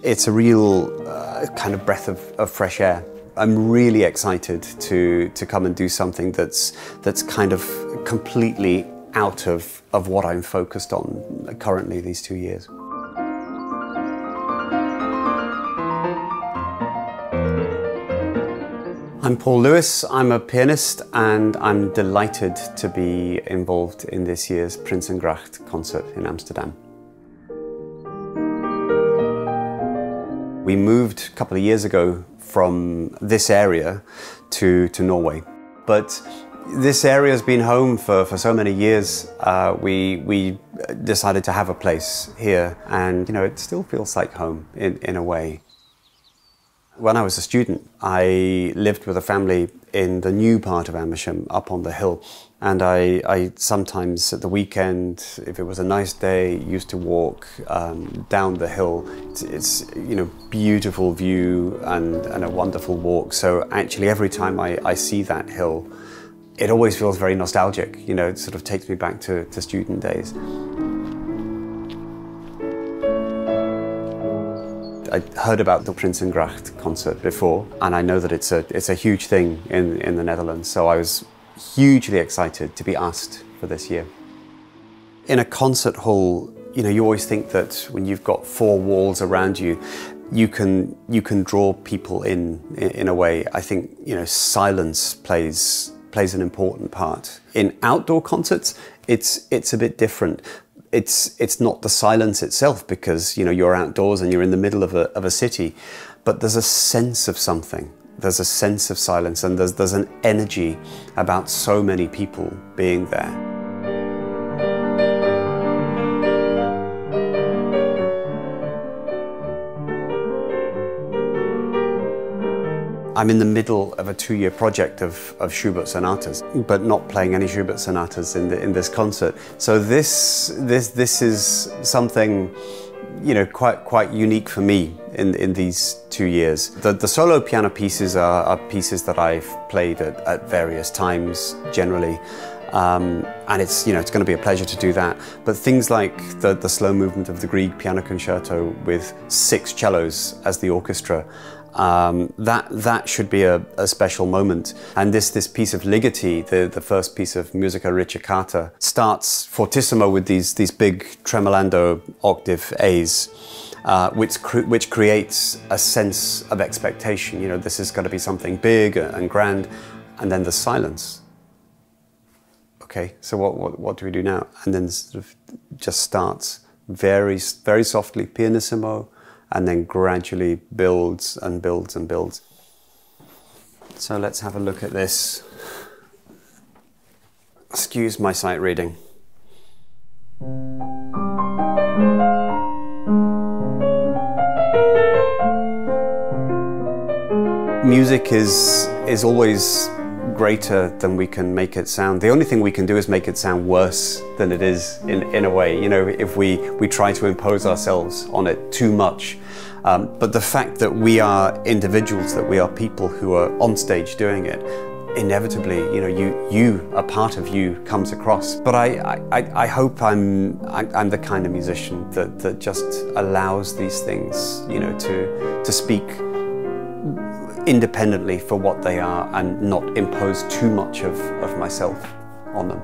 It's a real kind of breath of fresh air. I'm really excited to come and do something that's kind of completely out of what I'm focused on currently these 2 years. I'm Bjørg Lewis, I'm a pianist, and I'm delighted to be involved in this year's Prinsengrachtconcert in Amsterdam. We moved a couple of years ago from this area to Norway, but this area has been home for so many years. We decided to have a place here, and it still feels like home in a way. When I was a student, I lived with a family in the new part of Amersham, up on the hill. And I sometimes at the weekend, if it was a nice day, used to walk down the hill. It's beautiful view and a wonderful walk. So actually every time I see that hill, it always feels very nostalgic. It sort of takes me back to student days. I heard about the Prinsengrachtconcert before, and I know that it's a huge thing in the Netherlands, so I was hugely excited to be asked for this year. In a concert hall, you always think that when you've got four walls around you, you can draw people in a way. I think silence plays an important part. In outdoor concerts, it's a bit different. It's not the silence itself, because you're outdoors and you're in the middle of a city, but there's a sense of something. There's a sense of silence, and there's an energy about so many people being there. I'm in the middle of a 2-year project of Schubert sonatas, but not playing any Schubert sonatas in this concert. So this is something quite unique for me in these 2 years. The solo piano pieces are pieces that I've played at various times generally. And it's going to be a pleasure to do that. But things like the slow movement of the Grieg piano concerto with 6 cellos as the orchestra, that should be a special moment. And this piece of Ligeti, the first piece of Musica Ricercata, starts fortissimo with these big tremolando octave A's, which creates a sense of expectation. This is going to be something big and grand, and then the silence. Okay, so what do we do now? And then sort of just starts very, very softly, pianissimo, and then gradually builds and builds and builds. So let's have a look at this. Excuse my sight reading. Music is always greater than we can make it sound. The only thing we can do is make it sound worse than it is in a way, if we try to impose ourselves on it too much. But the fact that we are individuals, that we are people who are on stage doing it, inevitably, a part of you comes across. But I hope I'm the kind of musician that just allows these things, to speak independently for what they are and not impose too much of myself on them.